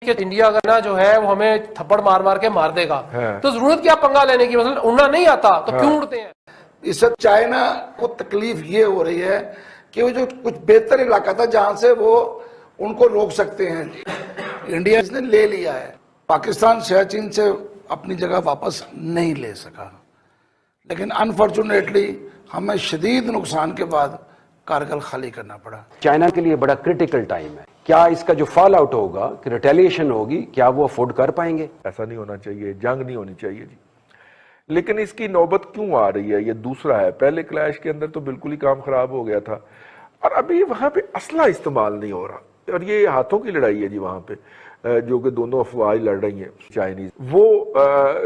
कि इंडिया का ना जो है वो हमें थप्पड़ मार मार के मार देगा, तो जरूरत क्या पंगा लेने की? मतलब उड़ना नहीं आता तो क्यों उड़ते हैं? इस सब चाइना को तकलीफ ये हो रही है कि वो जो कुछ बेहतर इलाका था जहां से वो उनको रोक सकते हैं, इंडिया इसने ले लिया है। पाकिस्तान सियाचिन से अपनी जगह वापस नहीं ले सका, लेकिन अनफॉर्चुनेटली हमें शदीद नुकसान के बाद कारगिल खाली करना पड़ा। चाइना के लिए बड़ा क्रिटिकल टाइम है। क्या इसका जो फॉल आउट होगा, कि रिटेलिएशन होगी, क्या वो अफोर्ड कर पाएंगे? ऐसा नहीं होना चाहिए, जंग नहीं होनी चाहिए जी। लेकिन इसकी नौबत क्यों आ रही है? ये दूसरा है। पहले क्लैश के अंदर तो बिल्कुल ही काम खराब हो गया था, और अभी वहां पे असला इस्तेमाल नहीं हो रहा, और ये हाथों की लड़ाई है जी वहां पे, जो कि दोनों अफवाज लड़ रही हैं चाइनीज, वो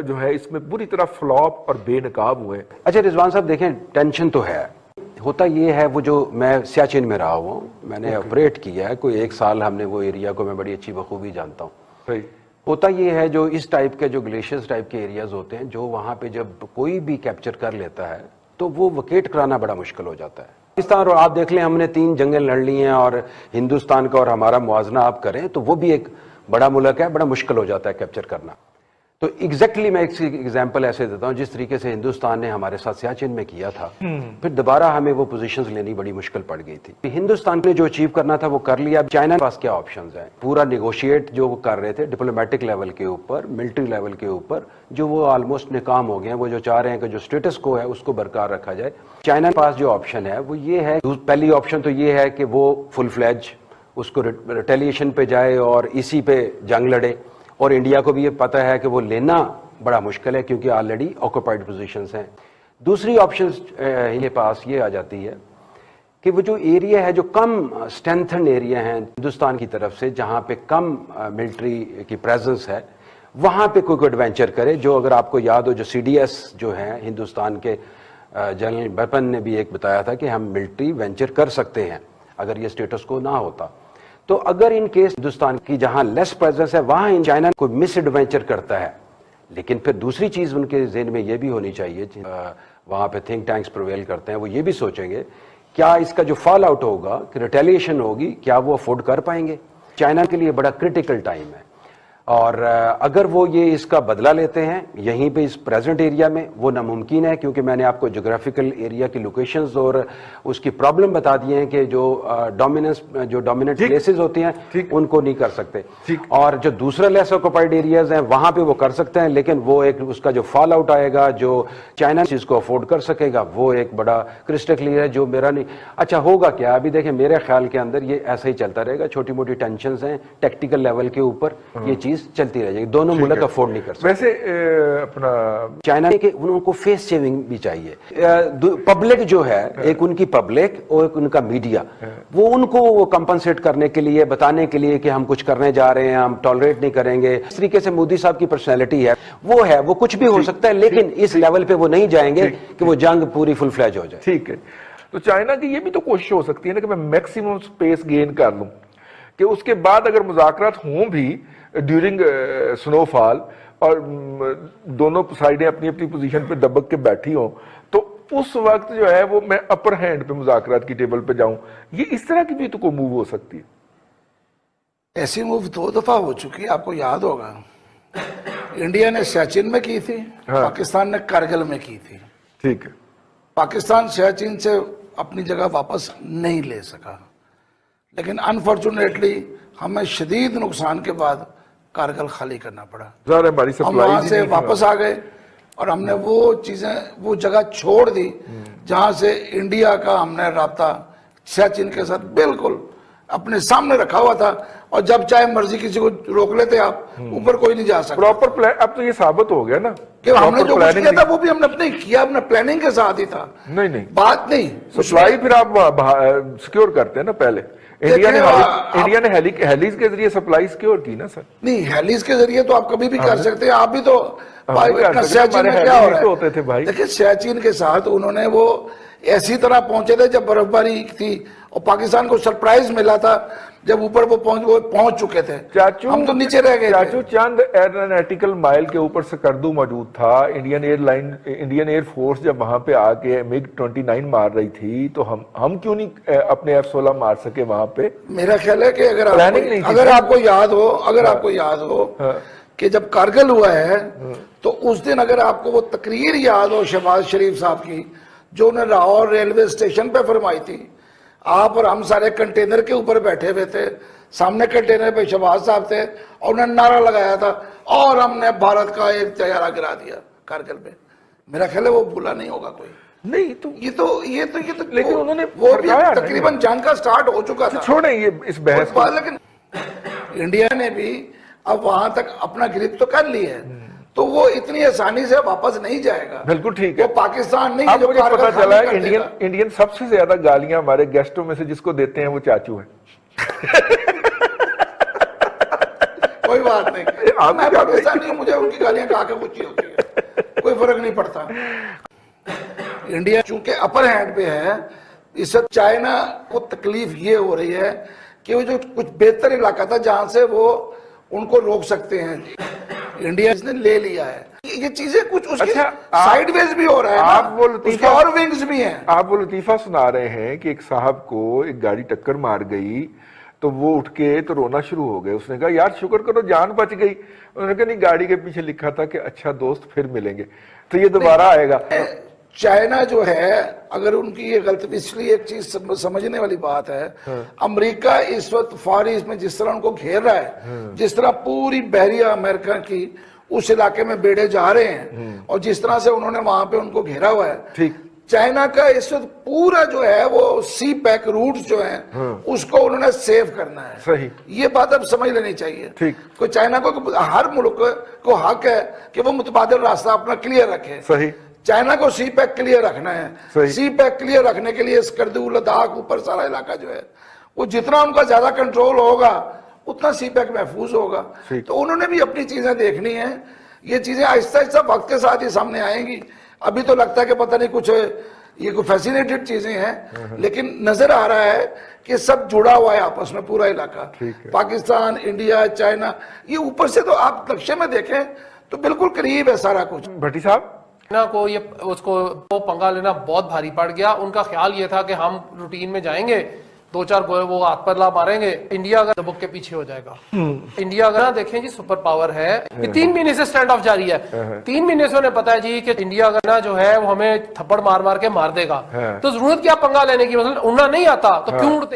जो है इसमें बुरी तरह फ्लॉप और बेनकाब हुए। अच्छा रिजवान साहब देखें, टेंशन तो है। होता ये है, वो जो मैं सियाचिन में रहा हुआ हूँ, मैंने ऑपरेट किया है, कोई 1 साल हमने वो एरिया को मैं बड़ी अच्छी बखूबी जानता हूँ। होता ये है, जो इस टाइप के जो ग्लेशियर्स टाइप के एरियाज होते हैं, जो वहाँ पे जब कोई भी कैप्चर कर लेता है तो वो वकेट कराना बड़ा मुश्किल हो जाता है। पाकिस्तान, और आप देख लें हमने 3 जंगें लड़ ली हैं, और हिंदुस्तान का और हमारा मुआवजना आप करें तो वो भी एक बड़ा मुल्क है, बड़ा मुश्किल हो जाता है कैप्चर करना। तो एग्जैक्टली मैं एक एग्जांपल ऐसे देता हूं, जिस तरीके से हिंदुस्तान ने हमारे साथ सियाचिन में किया था, फिर दोबारा हमें वो पोजीशंस लेनी बड़ी मुश्किल पड़ गई थी। हिंदुस्तान ने जो अचीव करना था वो कर लिया। चाइना के पास क्या ऑप्शंस हैं? पूरा निगोशिएट जो वो कर रहे थे डिप्लोमेटिक लेवल के ऊपर, मिलिट्री लेवल के ऊपर, जो वो ऑलमोस्ट नाकाम हो गए हैं। वो जो चाह रहे हैं कि जो स्टेटस को है उसको बरकरार रखा जाए। चाइना के पास जो ऑप्शन है वो ये है, पहली ऑप्शन तो ये है कि वो फुल फ्लैज उसको रिटेलिएशन पे जाए और इसी पे जंग लड़े, और इंडिया को भी ये पता है कि वो लेना बड़ा मुश्किल है क्योंकि ऑलरेडी ऑक्यूपाइड पोजीशंस हैं। दूसरी ऑप्शन ये पास ये आ जाती है कि वो जो एरिया है, जो कम स्ट्रेंथन एरिया हैं हिंदुस्तान की तरफ से, जहाँ पे कम मिलिट्री की प्रेजेंस है, वहाँ पे कोई एडवेंचर करे। जो अगर आपको याद हो, जो CDS जो है हिंदुस्तान के जनरल बिपिन ने भी एक बताया था कि हम मिलिट्री वेंचर कर सकते हैं अगर ये स्टेटस को ना होता। तो अगर इन केस हिंदुस्तान की जहां लेस प्रेजेंस है वहां चाइना कोई मिस एडवेंचर करता है, लेकिन फिर दूसरी चीज उनके ज़हन में ये भी होनी चाहिए, वहां पे थिंक टैंक्स प्रिवेल करते हैं, वो ये भी सोचेंगे क्या इसका जो फॉल आउट होगा, कि रिटेलिएशन होगी, क्या वो अफोर्ड कर पाएंगे? चाइना के लिए बड़ा क्रिटिकल टाइम है, और अगर वो ये इसका बदला लेते हैं यहीं पे इस प्रेजेंट एरिया में, वो नामुमकिन है, क्योंकि मैंने आपको ज्योग्राफिकल एरिया की लोकेशंस और उसकी प्रॉब्लम बता दिए हैं कि जो डोमिनेंट प्लेसेस होती हैं उनको नहीं कर सकते, और जो दूसरा लेस ऑक्यूपाइड एरियाज हैं वहां पे वो कर सकते हैं, लेकिन वो एक उसका जो फॉल आउट आएगा, जो चाइना चीज को अफोर्ड कर सकेगा, वो एक बड़ा क्रिस्टल क्लियर है, जो मेरा नहीं। अच्छा होगा क्या? अभी देखें, मेरे ख्याल के अंदर ये ऐसा ही चलता रहेगा, छोटी मोटी टेंशन हैं टेक्टिकल लेवल के ऊपर, ये चीज चलती रहेगी। दोनों मुल्क अफोर्ड नहीं कर सकते। वैसे अपना चाइना के उनको फेस सेविंग भी चाहिए। पब्लिक जो है, एक उनकी पब्लिक और एक उनका मीडिया, वो उनको कंपनसेट करने के लिए, बताने के लिए कि हम कुछ करने जा रहे हैं, हम टॉलरेट नहीं करेंगे। इस तरीके से मोदी साहब की पर्सनैलिटी है, वो कुछ भी हो सकता है, लेकिन इस लेवल पे वो नहीं जाएंगे कि वो जंग पूरी फुल फ्लैज हो जाए। ठीक है, तो चाइना की ये भी तो कोशिश हो सकती है ना कि मैं मैक्सिमम स्पेस गेन कर लूं, कि उसके बाद अगर मुज़ाकरात हों भी ड्यूरिंग स्नोफॉल, और दोनों साइडें अपनी अपनी पोजीशन पे दबक के बैठी हों, तो उस वक्त जो है वो मैं अपर हैंड पे मुज़ाकरात की टेबल पे जाऊं। ये इस तरह की भी तो कोई मूव हो सकती है। ऐसी मूव 2 दफा हो चुकी है, आपको याद होगा। इंडिया ने सियाचिन में की थी, पाकिस्तान ने कारगिल में की थी। ठीक है, पाकिस्तान सियाचिन से अपनी जगह वापस नहीं ले सका, लेकिन अनफॉर्चुनेटली हमें शदीद नुकसान के बाद कारगिल खाली करना पड़ा। हम वहां से वापस आ गए और हमने वो चीजें, वो जगह छोड़ दी जहां से इंडिया का हमने राब्ता सियाचिन के साथ बिल्कुल अपने सामने रखा हुआ था, और जब चाहे मर्जी किसी को रोक लेते आप, ऊपर कोई नहीं जा सकता। प्रॉपर प्लान अब तो ये साबित हो गया ना कि हमने जो कुछ किया था वो भी हमने अपने किया, अपने प्लानिंग के साथ ही था। नहीं बात नहीं, सप्लाई फिर आप सिक्योर करते हैं ना। पहले इंडिया ने हेलीज के जरिए सप्लाई सिक्योर की ना सर। नहीं, हेलीज के जरिए तो आप कभी भी कर सकते हैं, आप भी तो सियाचिन में क्या हो रहा है होते थे भाई। देखिए सियाचिन के साथ उन्होंने वो ऐसी तरह पहुंचे थे जब बर्फबारी थी, और पाकिस्तान को सरप्राइज मिला था जब ऊपर वो पहुंच चुके थे, चाचू हम तो नीचे रह गए चाचू चंद एरोनॉटिकल माइल के ऊपर सकर्दू मौजूद था। इंडियन एयरफोर्स जब वहां पे आके मिग 29 मार रही थी तो हम क्यों नहीं अपने F-16 मार सके वहां पे? मेरा ख्याल है कि अगर आपको याद हो कि जब कारगिल हुआ है तो उस दिन अगर आपको वो तकरीर याद हो शहबाज शरीफ साहब की, जो उन्होंने लाहौर रेलवे स्टेशन पे फरमाई थी, आप और हम सारे कंटेनर के ऊपर बैठे हुए थे, सामने कंटेनर पे शहबाज साहब थे और उन्होंने नारा लगाया था और हमने भारत का एक तैयारा गिरा दिया कारगिल में। मेरा ख्याल है वो भूला नहीं होगा कोई। नहीं तो ये तो लेकिन उन्होंने वो भी तकरीबन जंग का स्टार्ट हो चुका था। छोड़ें ये इस बहस को। लेकिन इंडिया ने भी अब वहां तक अपना ग्रिप तो कर ली है, तो वो इतनी आसानी से वापस नहीं जाएगा। बिल्कुल ठीक है। वो पाकिस्तान नहीं अब जो मुझे पता कारगिल चला है खाली कर इंडियन सबसे ज्यादा गालियां हमारे गेस्टों में से जिसको देते हैं वो चाचू है। कोई बात नहीं, मैं पाकिस्तानी हूं, मुझे उनकी गालियां खा के खुशी होती है, कोई फर्क नहीं पड़ता। इंडिया चूंकि अपर हैंड पे है, इस वक्त चाइना को तकलीफ ये हो रही है कि वो जो कुछ बेहतर इलाका था जहां से वो उनको रोक सकते हैं, इंडिया इसने ले लिया है। ये चीजें कुछ उसके साइडवेज भी हो रहा है, आप वो लतीफा और विंग्स भी हैं। आप वो लतीफा सुना रहे हैं कि एक साहब को एक गाड़ी टक्कर मार गई तो वो उठ के तो रोना शुरू हो गए। उसने कहा यार शुक्र करो जान बच गई। उन्होंने कहा नहीं, गाड़ी के पीछे लिखा था कि अच्छा दोस्त फिर मिलेंगे, तो ये दोबारा आएगा। चाइना जो है, अगर उनकी ये गलती, इसलिए एक चीज समझने वाली बात है, अमेरिका इस वक्त फार ईस्ट में जिस तरह उनको घेर रहा है, जिस तरह पूरी बहरिया अमेरिका की उस इलाके में बेड़े जा रहे हैं और जिस तरह से उन्होंने वहां पे उनको घेरा हुआ है, ठीक चाइना का इस वक्त पूरा जो है वो सी पैक रूट जो है उसको उन्होंने सेव करना है। सही, ये बात अब समझ लेनी चाहिए। ठीक, कोई चाइना को, हर मुल्क को हक है कि वो मुतबादिल रास्ता अपना क्लियर रखे। सही, चाइना को सी पैक क्लियर रखना है। सी पैक क्लियर रखने के लिए स्कर्दू, लद्दाख, ऊपर सारा इलाका जो है वो जितना उनका ज्यादा कंट्रोल होगा उतना सी पैक महफूज होगा। तो उन्होंने भी अपनी चीजें देखनी है। ये चीजें आहिस्ता आहिस्ता वक्त के साथ ही सामने आएंगी। अभी तो लगता है कि पता नहीं कुछ ये कोई फैसिनेटेड चीजें हैं, लेकिन नजर आ रहा है कि सब जुड़ा हुआ है आपस में, पूरा इलाका, पाकिस्तान, इंडिया, चाइना, ये ऊपर से तो आप नक्शे में देखें तो बिल्कुल करीब है सारा कुछ। भट्टी साहब ना को ये उसको वो पंगा लेना बहुत भारी पड़ गया। उनका ख्याल ये था कि हम रूटीन में जाएंगे, 2-4 गोले वो हाथ पर ला मारेंगे, इंडिया अगर दबक के पीछे हो जाएगा। इंडिया अगर ना देखें जी सुपर पावर है, ये 3 महीने से स्टैंड ऑफ जारी है। 3 महीने से उन्हें पता है जी कि इंडिया अगर ना जो है वो हमें थप्पड़ मार मार के मार देगा, तो जरूरत क्या पंगा लेने की, मतलब उड़ना नहीं आता तो क्यों उड़ते।